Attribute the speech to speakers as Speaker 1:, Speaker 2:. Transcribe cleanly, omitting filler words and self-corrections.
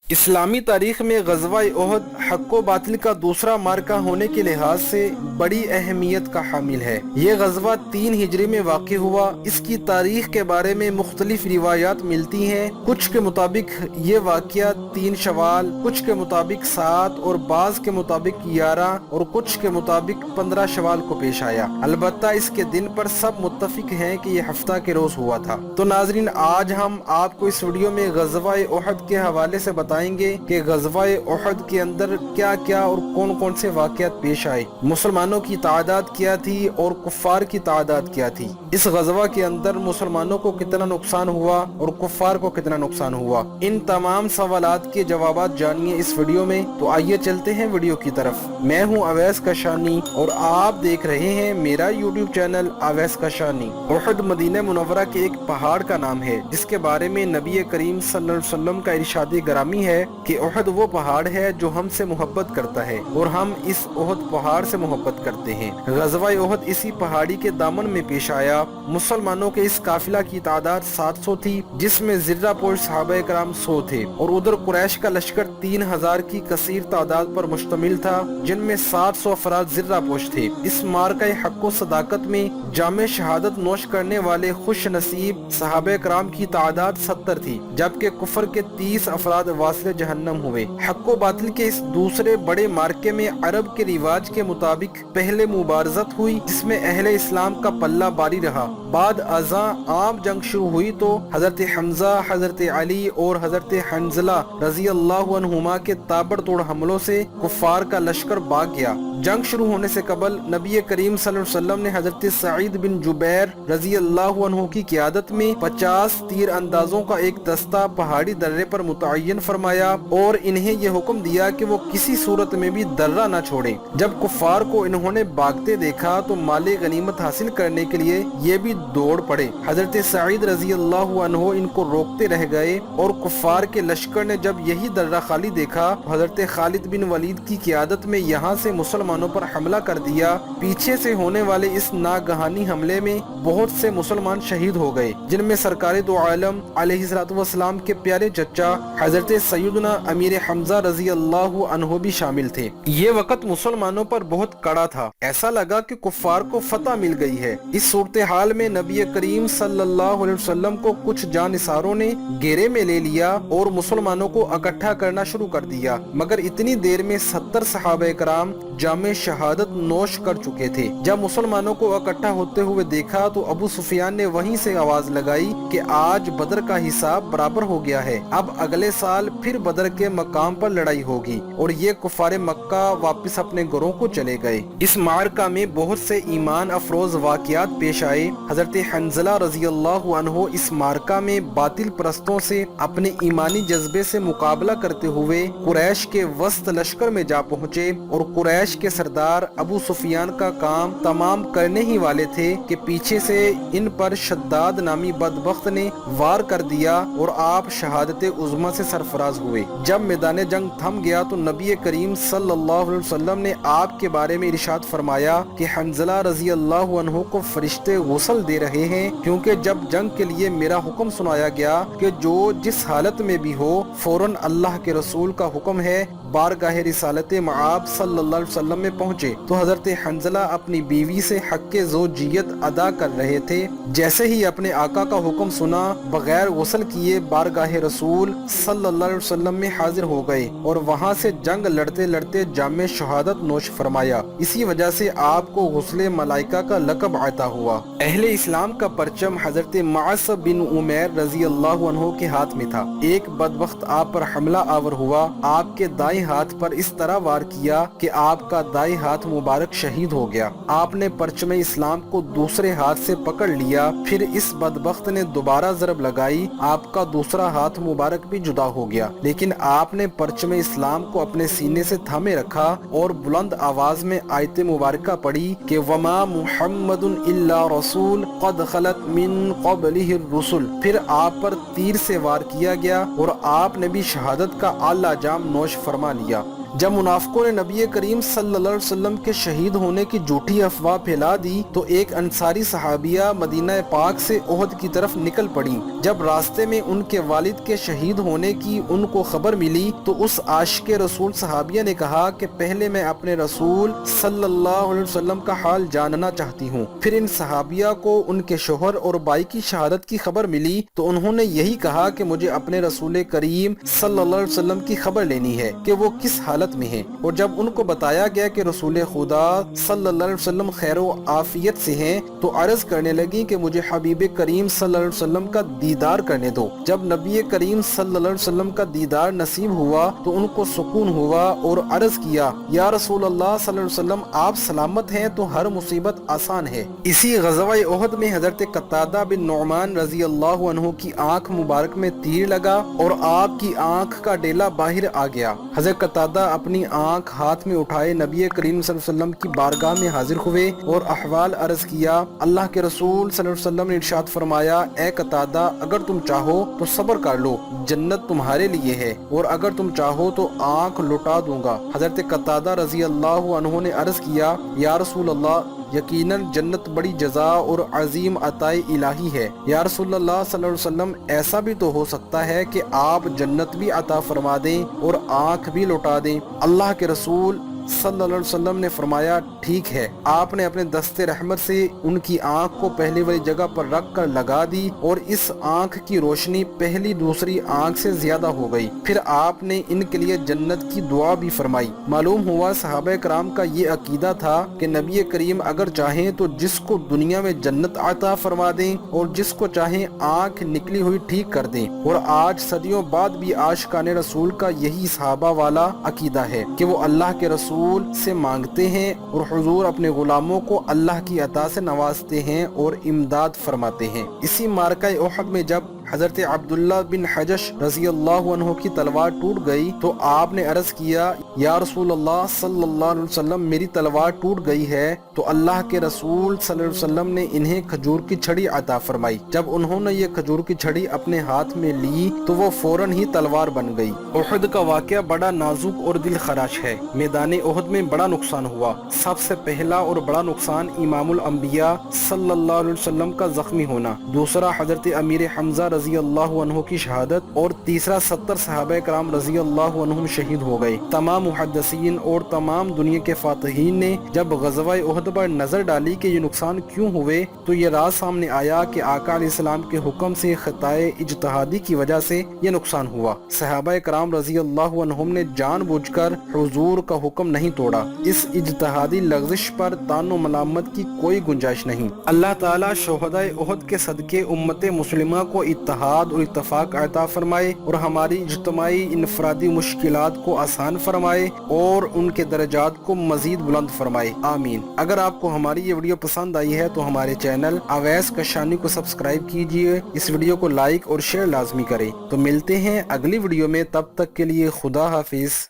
Speaker 1: اسلامی تاریخ میں غزوہ احد حق و باطل کا دوسرا مارکہ ہونے کے لحاظ سے بڑی اہمیت کا حامل ہے۔ یہ غزوہ 3 ہجری میں واقع ہوا۔ اس کی تاریخ کے بارے میں مختلف روایات ملتی ہیں۔ کچھ کے مطابق یہ واقعہ 3 شوال، کچھ کے مطابق 7 اور بعض کے مطابق 11 اور کچھ کے مطابق 15 شوال کو پیش آیا۔ البتہ اس کے دن پر سب متفق ہیں کہ یہ ہفتہ کے روز ہوا تھا۔ تو ناظرین، آج ہم آپ کو اس ویڈیو میں غزوہ احد کے حوالے سے بتائیں گے کہ غزوہ احد کے اندر کیا کیا اور کون کون سے واقعات پیش آئے، مسلمانوں کی تعداد کیا تھی اور کفار کی تعداد کیا تھی، اس غزوہ کے اندر مسلمانوں کو کتنا نقصان ہوا اور کفار کو کتنا نقصان ہوا۔ ان تمام سوالات کے جوابات جانیے اس ویڈیو میں۔ تو آئیے چلتے ہیں ویڈیو کی طرف۔ میں ہوں اویس کشانی اور آپ دیکھ رہے ہیں میرا یوٹیوب چینل اویس کشانی۔ احد مدینہ منورہ کے ایک پہاڑ کا نام ہے جس کے بارے میں نبی کریم صلی اللہ علیہ وسلم کا ارشاد گرامی ہے کہ احد وہ پہاڑ ہے جو ہم سے محبت کرتا ہے اور ہم اس احد پہاڑ سے محبت کرتے ہیں۔ غزوہ احد اسی پہاڑی کے دامن میں پیش آیا۔ مسلمانوں کے اس قافلہ کی تعداد 700 تھی، جس میں زرہ پوش صحابہ کرام 100 تھے اور ادھر قریش کا لشکر 3000 کی کثیر تعداد پر مشتمل تھا، جن میں 700 افراد زرہ پوش تھے۔ اس مارکہ حق و صداقت میں جام شہادت نوش کرنے والے خوش نصیب صحابہ کرام کی تعداد 70 تھی، جبکہ کفر کے 30 افراد واصل جہنم ہوئے۔ حق و باطل کے اس دوسرے بڑے مارکے میں عرب کے رواج کے مطابق پہلے مبارزت ہوئی، جس میں اہل اسلام کا پلہ باری رہا۔ بعد ازاں عام جنگ شروع ہوئی تو حضرت حمزہ، حضرت علی اور حضرت حنظلہ رضی اللہ عنہما کے تابڑ توڑ حملوں سے کفار کا لشکر بھاگ گیا۔ جنگ شروع ہونے سے قبل نبی کریم صلی اللہ علیہ وسلم نے حضرت سعید بن جبیر رضی اللہ عنہ کی قیادت میں 50 تیر اندازوں کا ایک دستہ پہاڑی درے پر متعین فرمایا اور انہیں یہ حکم دیا کہ وہ کسی صورت میں بھی درہ نہ چھوڑیں۔ جب کفار کو انہوں نے بھاگتے دیکھا تو مال غنیمت حاصل کرنے کے لیے یہ بھی دوڑ پڑے۔ حضرت سعید رضی اللہ عنہ ان کو روکتے رہ گئے اور کفار کے لشکر نے جب یہی درہ خالی دیکھا تو حضرت خالد بن ولید کی قیادت میں یہاں سے مسلمانوں پر حملہ کر دیا۔ پیچھے سے ہونے والے اس ناگہانی حملے میں بہت سے مسلمان شہید ہو گئے، جن میں سرکار دو عالم علیہ الصلوۃ والسلام کے پیارے چچا حضرت سیدنا امیر حمزہ رضی اللہ عنہ بھی شامل تھے۔ یہ وقت مسلمانوں پر بہت کڑا تھا، ایسا لگا کہ کفار کو فتح مل گئی ہے۔ اس صورتحال میں نبی کریم صلی اللہ علیہ وسلم کو کچھ جانثاروں نے گھیرے میں لے لیا اور مسلمانوں کو اکٹھا کرنا شروع کر دیا، مگر اتنی دیر میں 70 صحابہ کرام جام شہادت نوش کر چکے تھے۔ جب مسلمانوں کو اکٹھا ہوتے ہوئے دیکھا تو ابو سفیان نے وہیں سے آواز لگائی کہ آج بدر کا حساب برابر ہو گیا ہے، اب اگلے سال پھر بدر کے مقام پر لڑائی ہوگی، اور یہ کفار مکہ واپس اپنے گھروں کو چلے گئے۔ اس معرکہ میں بہت سے ایمان افروز واقعات پیش آئے۔ حضرت حنظلہ رضی اللہ عنہ اس معرکہ میں باطل پرستوں سے اپنے ایمانی جذبے سے مقابلہ کرتے ہوئے قریش کے وسط لشکر میں جا پہنچے، اور قریش کے سردار ابو سفیان کا کام تمام کرنے ہی والے تھے کہ پیچھے سے ان پر شداد نامی بدبخت نے وار کر دیا اور آپ شہادت عظمی سے سرفراز ہوئے۔ جب میدان جنگ تھم گیا تو نبی کریم صلی اللہ علیہ وسلم نے آپ کے بارے میں ارشاد فرمایا کہ حنظلہ رضی اللہ عنہ کو فرشتے غسل دے رہے ہیں، کیونکہ جب جنگ کے لیے میرا حکم سنایا گیا کہ جو جس حالت میں بھی ہو فوراً اللہ کے رسول کا حکم ہے بارگاہ رسالت مآب صلی اللہ علیہ وسلم میں پہنچے، تو حضرت حنظلہ اپنی بیوی سے حق زوجیت ادا کر رہے تھے۔ جیسے ہی اپنے آقا کا حکم سنا بغیر غسل کیے بارگاہ رسول صلی اللہ علیہ وسلم میں حاضر ہو گئے اور وہاں سے جنگ لڑتے لڑتے جام شہادت نوش فرمایا۔ اسی وجہ سے آپ کو غسل ملائکہ کا لقب عطا ہوا۔ اہل اسلام کا پرچم حضرت معاذ بن عمیر رضی اللہ عنہ کے ہاتھ میں تھا۔ ایک بدبخت آپ پر حملہ آور ہوا، آپ کے دائیں ہاتھ پر اس طرح وار کیا کہ آپ کا دائیں ہاتھ مبارک شہید ہو گیا۔ آپ نے پرچم اسلام کو دوسرے ہاتھ سے پکڑ لیا، پھر اس بدبخت نے دوبارہ ضرب لگائی، آپ کا دوسرا ہاتھ مبارک بھی جدا ہو گیا، لیکن آپ نے پرچم اسلام کو اپنے سینے سے تھامے رکھا اور بلند آواز میں آیت مبارکہ پڑھی کہ وما محمد الا رسول قد خلت من قبلہ الرسل۔ پھر آپ پر تیر سے وار کیا گیا اور آپ نے بھی شہادت کا اعلیٰ جام نوش فرما لیا۔ جب منافقوں نے نبی کریم صلی اللہ علیہ وسلم کے شہید ہونے کی جھوٹی افواہ پھیلا دی تو ایک انصاری صحابیہ مدینہ پاک سے احد کی طرف نکل پڑی۔ جب راستے میں ان کے والد کے شہید ہونے کی ان کو خبر ملی تو اس عاشق رسول صحابیہ نے کہا کہ پہلے میں اپنے رسول صلی اللہ علیہ وسلم کا حال جاننا چاہتی ہوں۔ پھر ان صحابیہ کو ان کے شوہر اور بھائی کی شہادت کی خبر ملی تو انہوں نے یہی کہا کہ مجھے اپنے رسول کریم صلی اللہ علیہ وسلم کی خبر لینی ہے کہ وہ کس حالت میں ہیں، اور جب ان کو بتایا گیا کہ رسول خدا صلی اللہ علیہ وسلم خیر و عافیت سے ہیں تو عرض کرنے لگی کہ مجھے حبیب کریم صلی اللہ علیہ وسلم کا دیدار کرنے دو۔ جب نبی کریم صلی اللہ علیہ وسلم کا دیدار نصیب ہوا تو ان کو سکون ہوا اور عرض کیا یا رسول اللہ صلی اللہ علیہ وسلم آپ سلامت ہیں تو ہر مصیبت آسان ہے۔ اسی غزوہ احد میں حضرت قتادہ بن نعمان رضی اللہ عنہ کی آنکھ مبارک میں تیر لگا اور آپ کی آنکھ کا ڈیلا باہر آ گیا۔ حضرت قتادہ اپنی آنکھ ہاتھ میں اٹھائے نبی کریم صلی اللہ علیہ وسلم کی بارگاہ میں حاضر ہوئے اور احوال عرض کیا۔ اللہ کے رسول صلی اللہ علیہ وسلم نے ارشاد فرمایا اے قتادہ اگر تم چاہو تو صبر کر لو، جنت تمہارے لیے ہے، اور اگر تم چاہو تو آنکھ لٹا دوں گا۔ حضرت قتادہ رضی اللہ عنہ نے عرض کیا یا رسول اللہ یقیناً جنت بڑی جزا اور عظیم عطائے الہی ہے۔ یا رسول اللہ صلی اللہ علیہ وسلم ایسا بھی تو ہو سکتا ہے کہ آپ جنت بھی عطا فرما دیں اور آنکھ بھی لوٹا دیں۔ اللہ کے رسول صلی اللہ علیہ وسلم نے فرمایا ٹھیک ہے۔ آپ نے اپنے دست رحمت سے ان کی آنکھ کو پہلی والی جگہ پر رکھ کر لگا دی اور اس آنکھ کی روشنی پہلی دوسری آنکھ سے زیادہ ہو گئی۔ پھر آپ نے ان کے لیے جنت کی دعا بھی فرمائی۔ معلوم ہوا صحابہ کرام کا یہ عقیدہ تھا کہ نبی کریم اگر چاہیں تو جس کو دنیا میں جنت عطا فرما دیں اور جس کو چاہیں آنکھ نکلی ہوئی ٹھیک کر دیں، اور آج صدیوں بعد بھی عاشقان رسول کا یہی صحابہ والا عقیدہ ہے کہ وہ اللہ کے رسول سے مانگتے ہیں اور حضور اپنے غلاموں کو اللہ کی عطا سے نوازتے ہیں اور امداد فرماتے ہیں۔ اسی معرکہ احد میں جب حضرت عبداللہ بن حجش رضی اللہ عنہ کی تلوار ٹوٹ گئی تو آپ نے عرض کیا یا رسول اللہ صلی اللہ علیہ وسلم میری تلوار ٹوٹ گئی ہے، تو اللہ کے رسول صلی اللہ علیہ وسلم نے انہیں کھجور کی چھڑی عطا فرمائی۔ جب انہوں نے یہ کھجور کی چھڑی اپنے ہاتھ میں لی تو وہ فوراً ہی تلوار بن گئی۔ احد کا واقعہ بڑا نازک اور دل خراش ہے۔ میدان احد میں بڑا نقصان ہوا۔ سب سے پہلا اور بڑا نقصان امام الانبیاء صلی اللہ علیہ وسلم کا زخمی ہونا، دوسرا حضرت امیر حمزہ رضی اللہ عنہ کی شہادت، اور تیسرا 70 صحابہ کرام رضی اللہ عنہم شہید ہو گئے۔ تمام محدثین اور تمام دنیا کے فاتحین نے جب غزوہ احد پر نظر ڈالی کہ یہ نقصان کیوں ہوئے تو یہ راز سامنے آیا کہ آقا علیہ السلام کے حکم سے خطائے اجتہادی کی وجہ سے یہ نقصان ہوا۔ صحابہ کرام رضی اللہ عنہم نے جان بوجھ کر حضور کا حکم نہیں توڑا۔ اس اجتہادی لغزش پر تان و ملامت کی کوئی گنجائش نہیں۔ اللہ تعالیٰ شہداء احد کے صدقے امت مسلمہ کو اتحاد اور اتفاق عطا فرمائے اور ہماری اجتماعی انفرادی مشکلات کو آسان فرمائے اور ان کے درجات کو مزید بلند فرمائے، آمین۔ اگر آپ کو ہماری یہ ویڈیو پسند آئی ہے تو ہمارے چینل اویس کشانی کو سبسکرائب کیجئے، اس ویڈیو کو لائک اور شیئر لازمی کریں۔ تو ملتے ہیں اگلی ویڈیو میں، تب تک کے لیے خدا حافظ۔